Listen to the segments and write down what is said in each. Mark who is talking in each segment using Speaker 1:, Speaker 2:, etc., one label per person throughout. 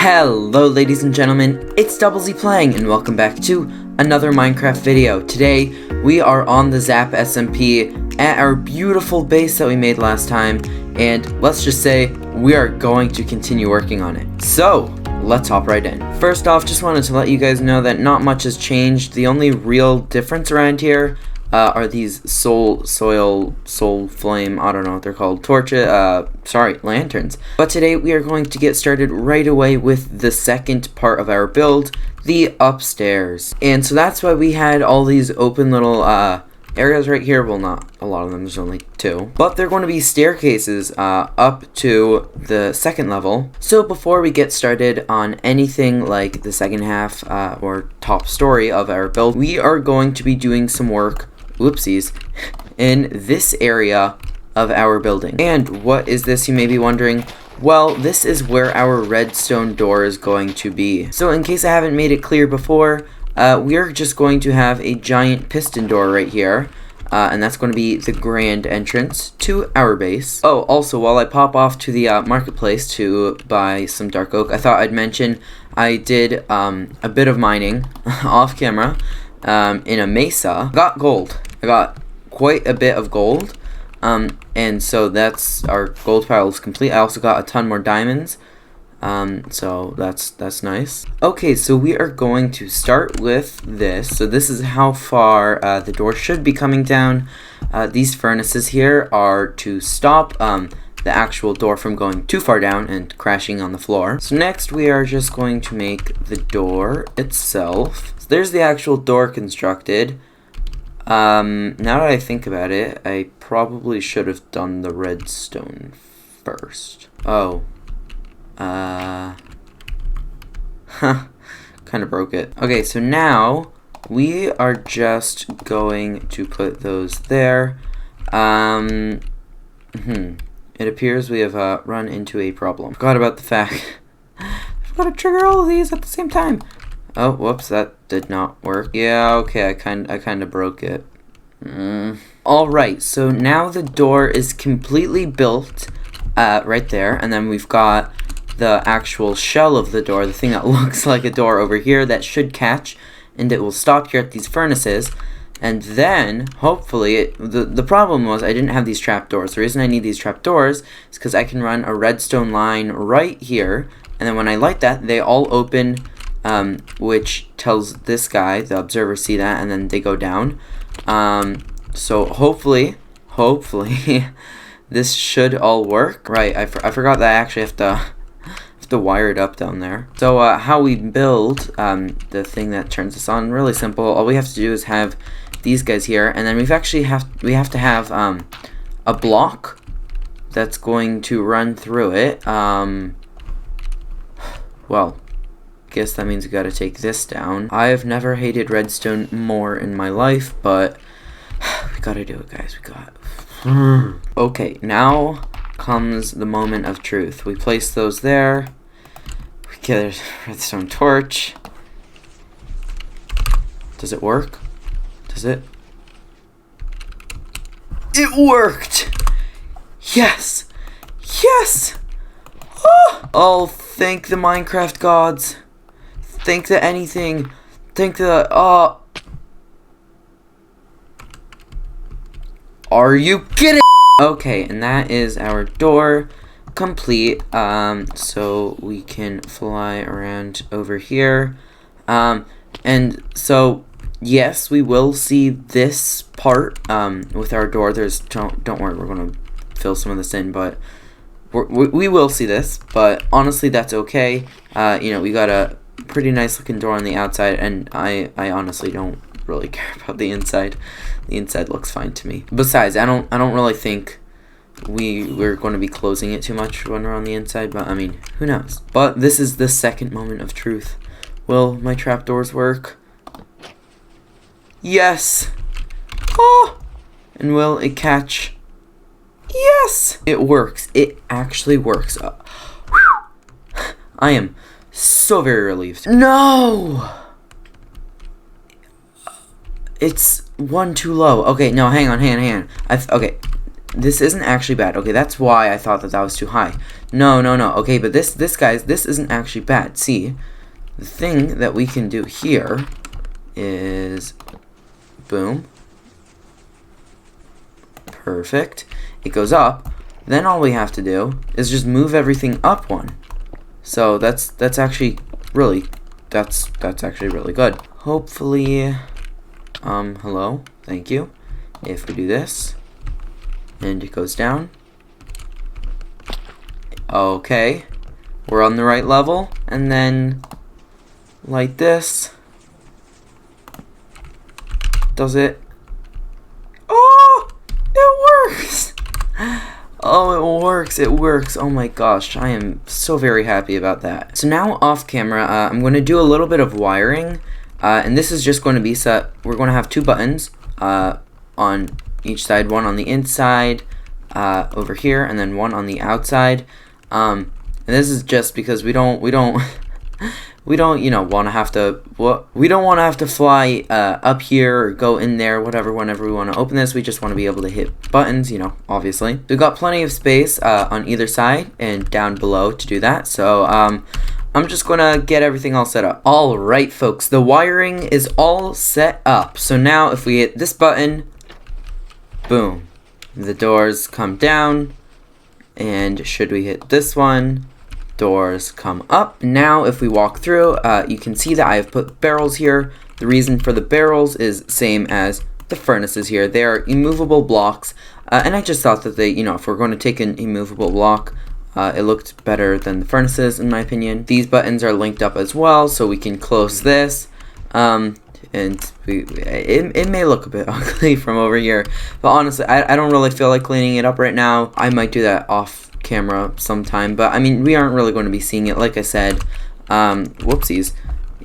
Speaker 1: Hello ladies and gentlemen, it's Double Z playing and welcome back to another Minecraft video. Today we are on the Zap SMP at our beautiful base that we made last time, and let's just say we are going to continue working on it. So let's hop right in. First off, just wanted to let you guys know that not much has changed. The only real difference around here are these soul flame, I don't know what they're called, lanterns. But today we are going to get started right away with the second part of our build, the upstairs. And so that's why we had all these open little areas right here. Well, not a lot of them, there's only two. But they're going to be staircases up to the second level. So before we get started on anything like the second half or top story of our build, we are going to be doing some work, whoopsies, in this area of our building. And what is this, you may be wondering? Well, this is where our redstone door is going to be. So in case I haven't made it clear before, we're just going to have a giant piston door right here, and that's going to be the grand entrance to our base. Oh, also, while I pop off to the marketplace to buy some dark oak, I thought I'd mention I did a bit of mining off camera in a mesa. I got gold. I got quite a bit of gold, and so that's, our gold pile is complete. I also got a ton more diamonds. So that's nice. Okay, so we are going to start with this. So this is how far the door should be coming down. These furnaces here are to stop the actual door from going too far down and crashing on the floor. So next we are just going to make the door itself. So there's the actual door constructed. Now that I think about it, I probably should have done the redstone first. Oh. Kind of broke it. Okay, so now we are just going to put those there. It appears we have run into a problem. Forgot about the fact I forgot to trigger all of these at the same time. Oh, whoops, that did not work. Yeah, okay, I kind of broke it. Alright, so now the door is completely built right there, and then we've got the actual shell of the door, the thing that looks like a door over here that should catch, and it will stop here at these furnaces. And then, hopefully, the problem was I didn't have these trapdoors. The reason I need these trapdoors is because I can run a redstone line right here, and then when I light that, they all open, which tells this guy, the observer, see that, and then they go down. So hopefully, this should all work. Right, I forgot that I actually have to wire it up down there. So how we build the thing that turns this on, really simple. All we have to do is have these guys here, and then we have to have a block that's going to run through it. Well, guess that means we gotta take this down. I have never hated redstone more in my life, but we gotta do it, guys. We got okay, now comes the moment of truth. We place those there. We get a redstone torch. Does it work? Does it? It worked! Yes! Yes! Oh, thank the Minecraft gods. Thank the anything. Thank the, are you kidding? Okay, and that is our door complete. So we can fly around over here. And so yes, we will see this part with our door. Don't worry, we're gonna fill some of this in, but we will see this. But honestly, that's okay. You know, we got a pretty nice looking door on the outside, and I honestly don't really care about the inside. The inside looks fine to me. Besides, I don't really think we're going to be closing it too much when we're on the inside, but I mean, who knows. But this is the second moment of truth. Will my trapdoors work? Yes. Oh! And will it catch? Yes! It works. It actually works. I am so very relieved. No! It's one too low. Okay, no, hang on. Okay, this isn't actually bad. Okay, that's why I thought that that was too high. No. Okay, but this guys, this isn't actually bad. See, the thing that we can do here is boom. Perfect. It goes up. Then all we have to do is just move everything up one. So that's actually really actually really good. Hopefully, hello, thank you. If we do this, and it goes down. Okay, we're on the right level, and then like this. Does it? Oh, it works! Oh, it works. Oh my gosh, I am so very happy about that. So now off camera, I'm going to do a little bit of wiring, and this is just going to be set. We're going to have two buttons on each side, one on the inside over here, and then one on the outside. And this is just because we don't you know want to have to fly up here or go in there, whatever. Whenever we want to open this, we just want to be able to hit buttons, you know, obviously. We've got plenty of space on either side and down below to do that, so I'm just gonna get everything all set up. Alright folks, the wiring is all set up. So now if we hit this button, boom, the doors come down, and should we hit this one, doors come up. Now if we walk through, you can see that I have put barrels here. The reason for the barrels is same as the furnaces here. They are immovable blocks, and I just thought that they, you know, if we're going to take an immovable block, it looked better than the furnaces in my opinion. These buttons are linked up as well, so we can close this, and it may look a bit ugly from over here, but honestly I don't really feel like cleaning it up right now. I might do that off camera sometime, but I mean we aren't really going to be seeing it, like I said. Whoopsies.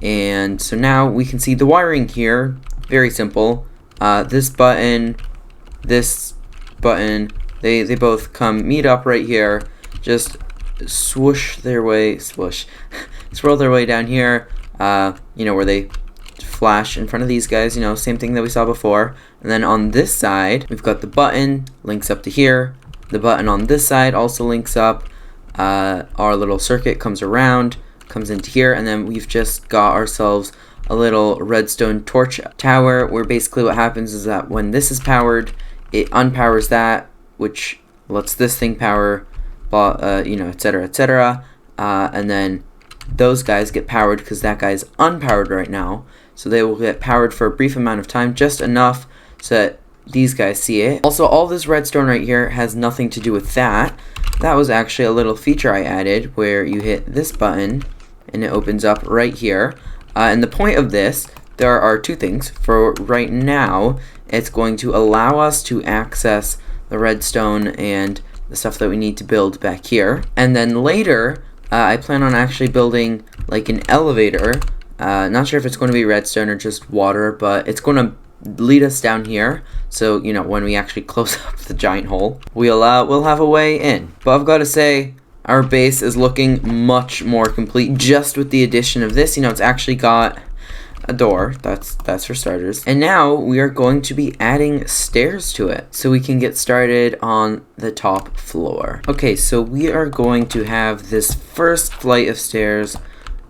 Speaker 1: And so now we can see the wiring here. Very simple. This button, they both meet up right here. Just swoosh their way, swirl their way down here, you know, where they flash in front of these guys, you know, same thing that we saw before. And then on this side, we've got the button, links up to here. The button on this side also links up. Our little circuit comes around, comes into here, and then we've just got ourselves a little redstone torch tower, where basically what happens is that when this is powered, it unpowers that, which lets this thing power, you know, etc., etc. And then those guys get powered because that guy's unpowered right now. So they will get powered for a brief amount of time, just enough so that these guys see it. Also, all this redstone right here has nothing to do with that. That was actually a little feature I added where you hit this button and it opens up right here. And the point of this, there are two things. For right now, it's going to allow us to access the redstone and the stuff that we need to build back here. And then later, I plan on actually building like an elevator. Not sure if it's going to be redstone or just water, but it's going to lead us down here. So, you know, when we actually close up the giant hole, we'll have a way in. But I've got to say, our base is looking much more complete just with the addition of this. You know, it's actually got a door, that's for starters. And now we are going to be adding stairs to it so we can get started on the top floor. Okay, so we are going to have this first flight of stairs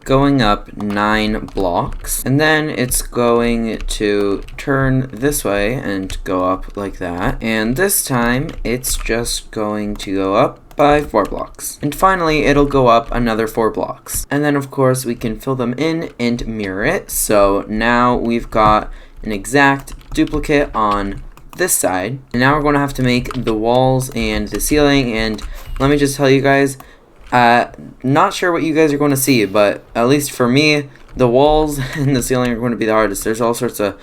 Speaker 1: going up 9 blocks, and then it's going to turn this way and go up like that, and this time it's just going to go up by 4 blocks, and finally it'll go up another 4 blocks, and then of course we can fill them in and mirror it. So now we've got an exact duplicate on this side, and now we're going to have to make the walls and the ceiling. And let me just tell you guys, not sure what you guys are going to see, but at least for me, the walls and the ceiling are going to be the hardest. There's all sorts of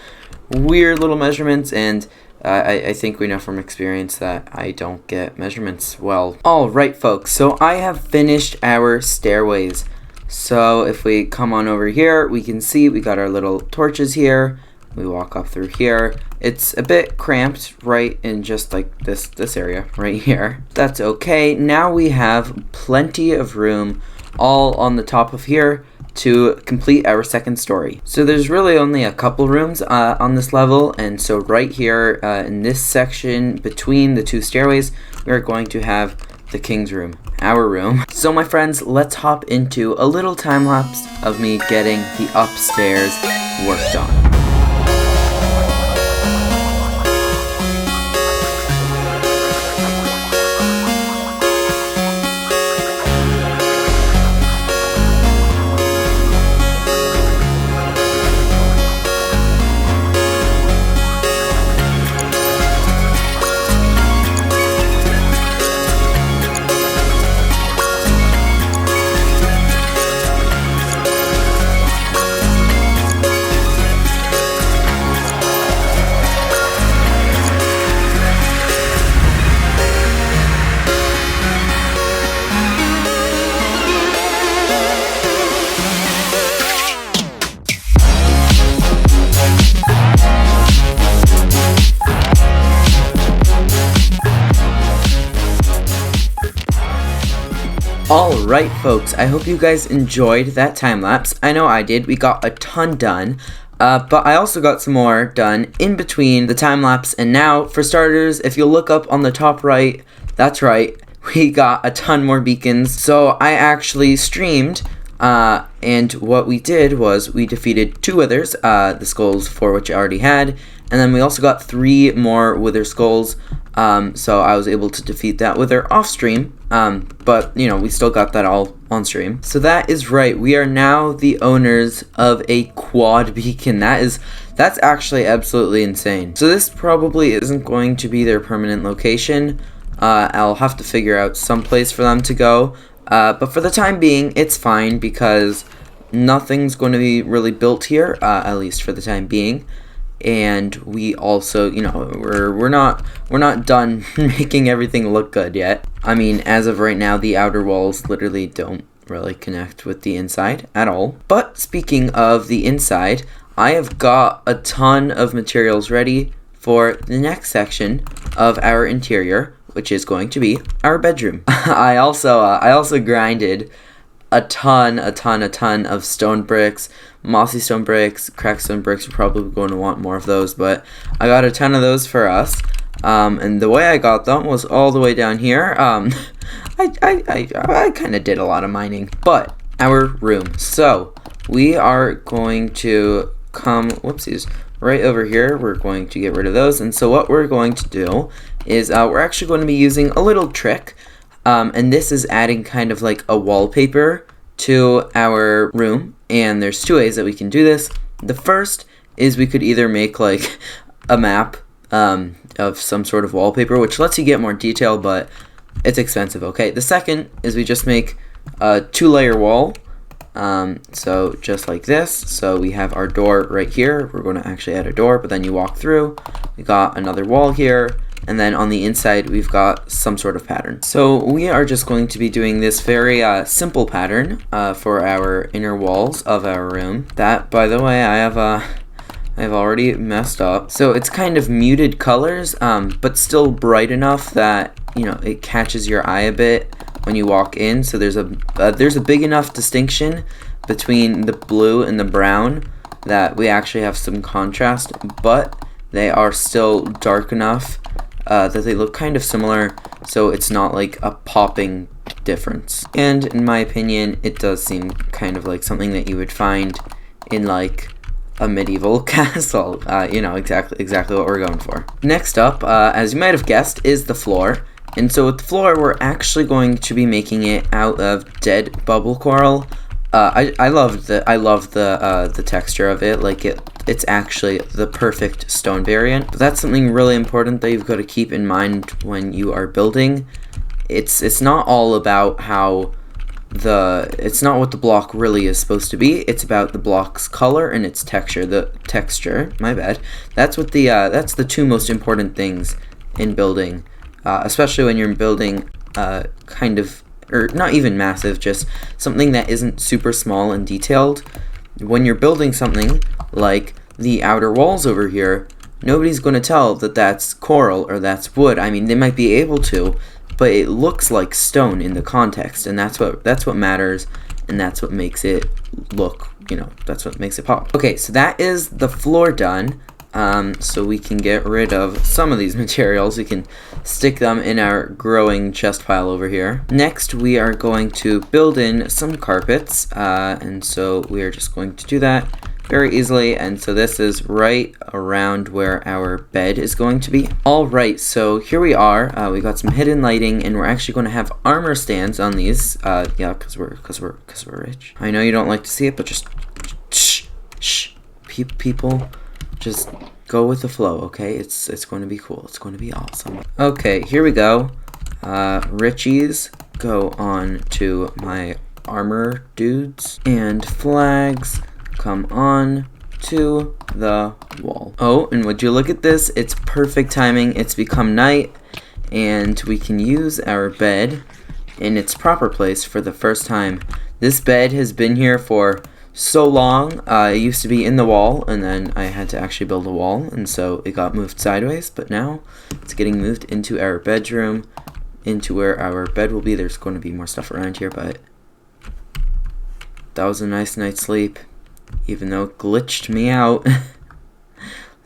Speaker 1: weird little measurements, and I think we know from experience that I don't get measurements well. Alright folks, so I have finished our stairways. So if we come on over here, we can see we got our little torches here. We walk up through here. It's a bit cramped right in just like this area right here. That's okay. Now we have plenty of room all on the top of here to complete our second story. So there's really only a couple rooms on this level, and so right here in this section between the two stairways, we're going to have the king's room, our room. So my friends, let's hop into a little time lapse of me getting the upstairs worked on. Alright folks, I hope you guys enjoyed that time lapse. I know I did. We got a ton done, but I also got some more done in between the time lapse. And now, for starters, if you'll look up on the top right, that's right, we got a ton more beacons. So I actually streamed, and what we did was we defeated 2 withers, the skulls for which I already had, and then we also got 3 more wither skulls. So I was able to defeat that wither off stream, but you know, we still got that all on stream. So that is right, we are now the owners of a quad beacon. That's actually absolutely insane. So this probably isn't going to be their permanent location. I'll have to figure out some place for them to go, but for the time being, it's fine because nothing's going to be really built here, at least for the time being. And we also, you know, we're not done making everything look good yet. I mean, as of right now, the outer walls literally don't really connect with the inside at all. But speaking of the inside, I have got a ton of materials ready for the next section of our interior, which is going to be our bedroom. I also grinded a ton of stone bricks, mossy stone bricks, cracked stone bricks. You're probably going to want more of those, but I got a ton of those for us. And the way I got them was all the way down here. I kind of did a lot of mining, but our room. So we are going to come, whoopsies, right over here. We're going to get rid of those. And so what we're going to do is we're actually going to be using a little trick. And this is adding kind of like a wallpaper to our room, and there's 2 ways that we can do this. The first is we could either make like a map of some sort of wallpaper, which lets you get more detail, but it's expensive, okay? The second is we just make a 2-layer wall, so just like this. So we have our door right here. We're going to actually add a door, but then you walk through. We got another wall here. And then on the inside, we've got some sort of pattern. So we are just going to be doing this very simple pattern for our inner walls of our room. That, by the way, I have already messed up. So it's kind of muted colors, but still bright enough that, you know, it catches your eye a bit when you walk in. So there's a big enough distinction between the blue and the brown that we actually have some contrast, but they are still dark enough that they look kind of similar, so it's not like a popping difference. And in my opinion, it does seem kind of like something that you would find in like a medieval castle. You know, exactly what we're going for. Next up, as you might have guessed, is the floor. And so with the floor, we're actually going to be making it out of dead bubble coral. I love the texture of it. Like it's actually the perfect stone variant. But that's something really important that you've got to keep in mind when you are building. It's not all about how it's not what the block really is supposed to be. It's about the block's color and its texture. The texture, my bad. That's the 2 most important things in building, especially when you're building kind of, or not even massive, just something that isn't super small and detailed. When you're building something like the outer walls over here, nobody's going to tell that that's coral or that's wood. I mean, they might be able to, but it looks like stone in the context, and that's what matters and that's what makes it look, that's what makes it pop. Okay, so that is the floor done. So we can get rid of some of these materials. We can stick them in our growing chest pile over here. Next, we are going to build in some carpets, and so we are just going to do that very easily. And so this is right around where our bed is going to be. All right, so here we are. We got some hidden lighting, and we're actually going to have armor stands on these. Yeah, because we're rich. I know you don't like to see it, but just shh. People, just go with the flow, okay? It's going to be cool. It's going to be awesome. Okay, here we go. Richies go on to my armor dudes, and flags come on to the wall. Oh, and would you look at this? It's perfect timing. It's become night, and we can use our bed in its proper place for the first time. This bed has been here for so long. It used to be in the wall, and then I had to actually build a wall, and so it got moved sideways, but now it's getting moved into our bedroom, into where our bed will be. There's going to be more stuff around here, but that was a nice night's sleep, even though it glitched me out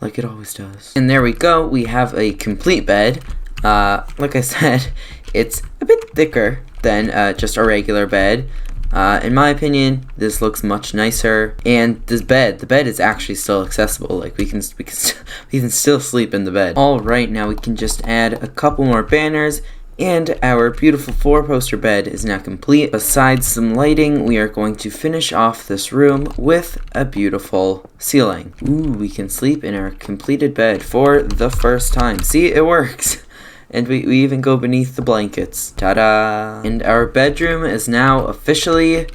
Speaker 1: like it always does. And there we go. We have a complete bed. Like I said, it's a bit thicker than just a regular bed. In my opinion, this looks much nicer, and the bed is actually still accessible. Like we can still sleep in the bed. All right, now we can just add a couple more banners, and our beautiful 4-poster bed is now complete. Besides some lighting, we are going to finish off this room with a beautiful ceiling. Ooh, we can sleep in our completed bed for the first time. See, it works. And we even go beneath the blankets. Ta-da! And our bedroom is now officially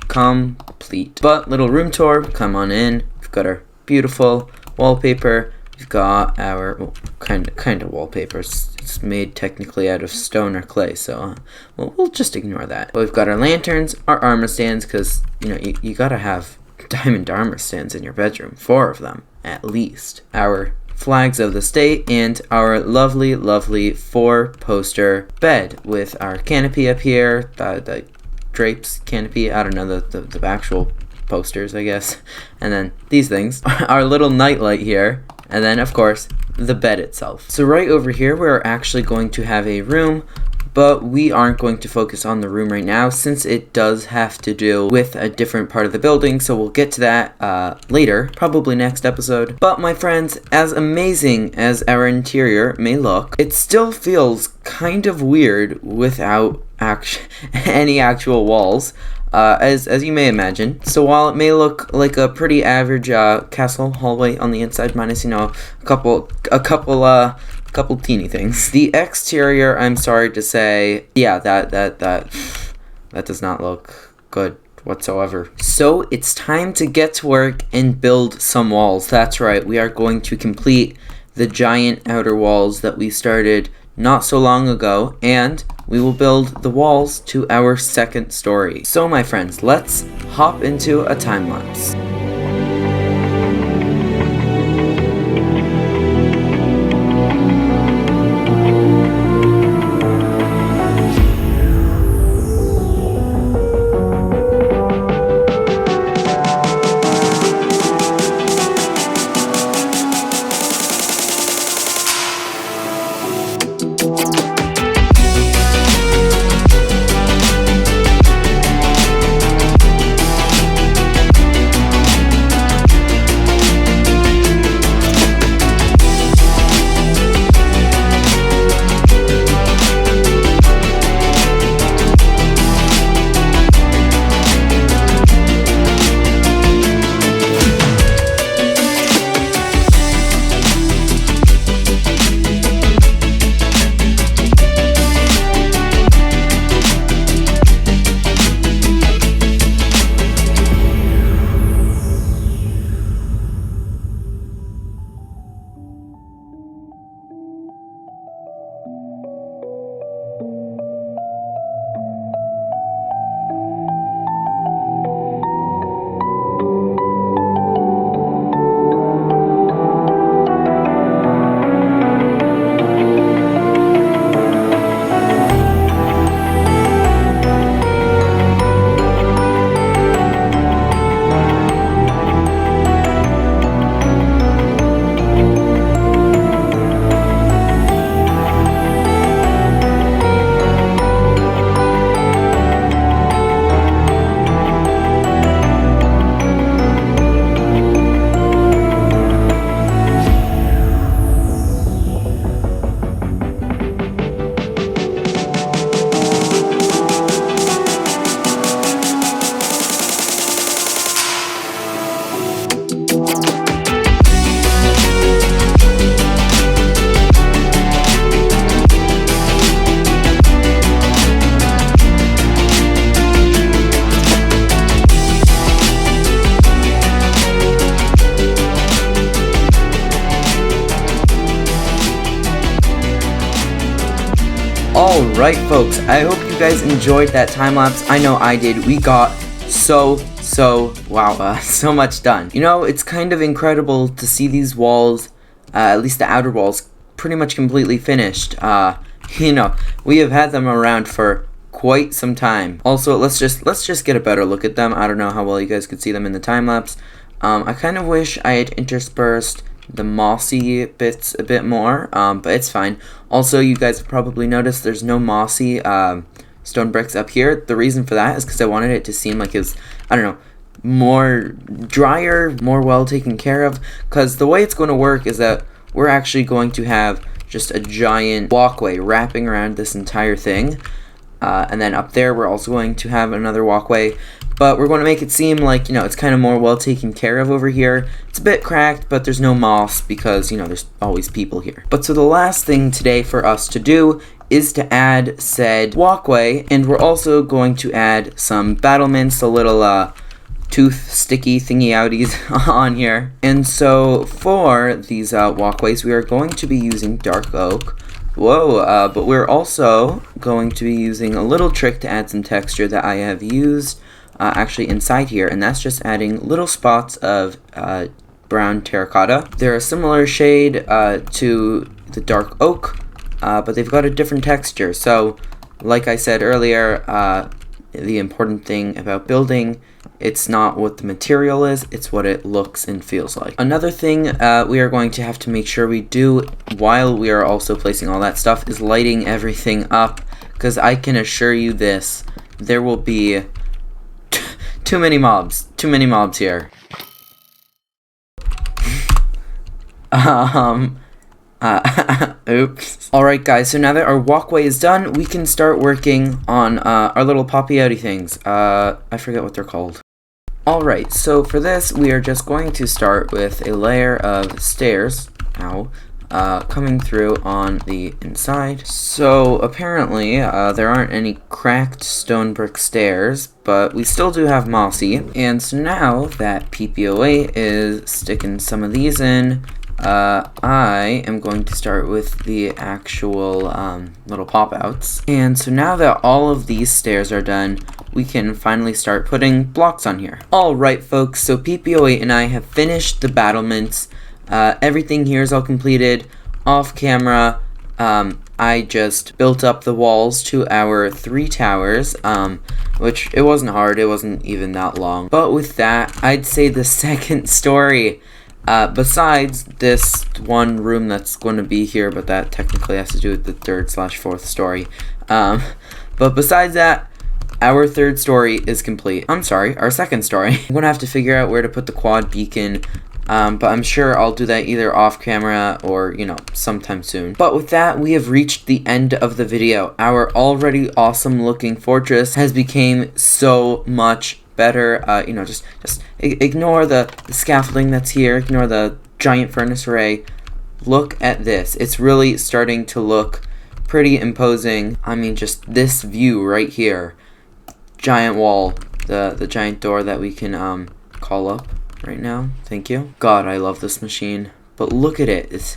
Speaker 1: complete. But little room tour, come on in. We've got our beautiful wallpaper. We've got our kind of wallpaper. It's made technically out of stone or clay, so we'll just ignore that. But we've got our lanterns, our armor stands, because you gotta have diamond armor stands in your bedroom. 4 of them at least. Our flags of the state, and our lovely 4-poster bed with our canopy up here, the drapes canopy, I don't know, the actual posters, I guess, and then these things, our little nightlight here, and then of course the bed itself. So right over here we're actually going to have a room, but we aren't going to focus on the room right now since it does have to do with a different part of the building, so we'll get to that later, probably next episode. But my friends, as amazing as our interior may look, it still feels kind of weird without any actual walls. As you may imagine. So while it may look like a pretty average castle hallway on the inside, minus a couple teeny things, the exterior, I'm sorry to say, yeah, that does not look good whatsoever. So it's time to get to work and build some walls. That's right, we are going to complete the giant outer walls that we started not so long ago, and we will build the walls to our second story. So my friends, let's hop into a time lapse. Alright folks, I hope you guys enjoyed that time lapse. I know I did. We got so much done. You know, it's kind of incredible to see these walls, at least the outer walls, pretty much completely finished. You know, we have had them around for quite some time. Also, let's just get a better look at them. I don't know how well you guys could see them in the time lapse. I kind of wish I had interspersed the mossy bits a bit more, but it's fine. Also, you guys have probably noticed there's no mossy stone bricks up here. The reason for that is because I wanted it to seem like it was, I don't know, more drier, more well taken care of, because the way it's going to work is that we're actually going to have just a giant walkway wrapping around this entire thing, and then up there we're also going to have another walkway, but we're going to make it seem like, you know, it's kind of more well taken care of over here. It's a bit cracked, but there's no moss because, you know, there's always people here. But so the last thing today for us to do is to add said walkway, and we're also going to add some battlements, a little tooth sticky thingy outies on here. And so for these walkways, we are going to be using dark oak. Whoa, but we're also going to be using a little trick to add some texture that I have used actually inside here, and that's just adding little spots of brown terracotta. They're a similar shade to the dark oak, but they've got a different texture. So like I said earlier, the important thing about building, it's not what the material is, it's what it looks and feels like. Another thing we are going to have to make sure we do while we are also placing all that stuff is lighting everything up, because I can assure you this, there will be too many mobs here. Oops. Alright guys, so now that our walkway is done, we can start working on our little poppy outy things. I forget what they're called. Alright, so for this, we are just going to start with a layer of stairs, coming through on the inside. So apparently, there aren't any cracked stone brick stairs, but we still do have mossy. And so now that PPOA is sticking some of these in, I am going to start with the actual little pop-outs. And so now that all of these stairs are done, we can finally start putting blocks on here. Alright folks, so PPO8 and I have finished the battlements. Everything here is all completed. Off camera, I just built up the walls to our 3 towers, which it wasn't hard, it wasn't even that long. But with that, I'd say the second story, besides this one room that's going to be here, but that technically has to do with the 3rd/4th story. But besides that, our 3rd story is complete. I'm sorry, our 2nd story. I'm going to have to figure out where to put the quad beacon, but I'm sure I'll do that either off camera or, you know, sometime soon. But with that, we have reached the end of the video. Our already awesome looking fortress has become so much better. You know, just ignore the scaffolding that's here, ignore the giant furnace array. Look at this. It's really starting to look pretty imposing. I mean, just this view right here. Giant wall, the giant door that we can call up right now. Thank you. God, I love this machine. But look at it. It's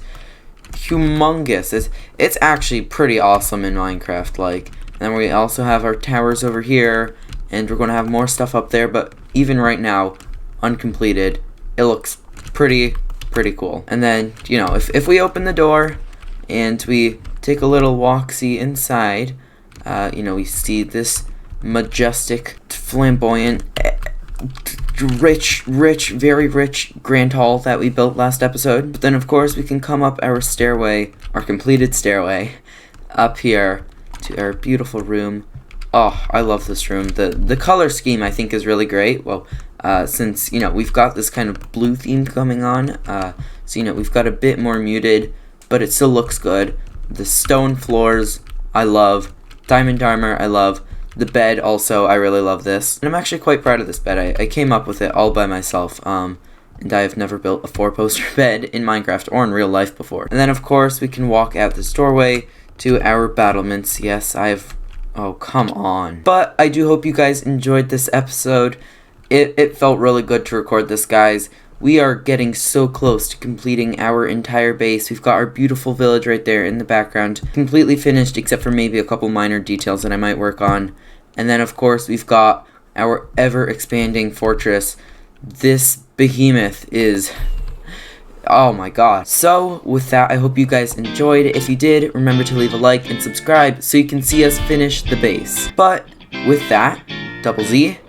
Speaker 1: humongous. It's actually pretty awesome in Minecraft. Like, and then we also have our towers over here, and we're going to have more stuff up there, but even right now, uncompleted, it looks pretty cool. And then, you know, if we open the door and we take a little walk-see inside, you know, we see this majestic, flamboyant, rich, very rich grand hall that we built last episode. But then of course we can come up our stairway, our completed stairway, up here to our beautiful room. Oh, I love this room. The color scheme I think is really great. Well, since, you know, we've got this kind of blue theme coming on, so, you know, we've got a bit more muted, but it still looks good. The stone floors, I love. Diamond armor, I love. The bed also, I really love this. And I'm actually quite proud of this bed. I came up with it all by myself. And I have never built a 4-poster bed in Minecraft or in real life before. And then of course we can walk out this doorway to our battlements. Yes, oh, come on. But I do hope you guys enjoyed this episode. It felt really good to record this, guys. we are getting so close to completing our entire base. We've got our beautiful village right there in the background, completely finished except for maybe a couple minor details that I might work on. And then of course we've got our ever-expanding fortress. This behemoth is... oh my god. So, with that, I hope you guys enjoyed. If you did, remember to leave a like and subscribe so you can see us finish the base. But, with that, Double Z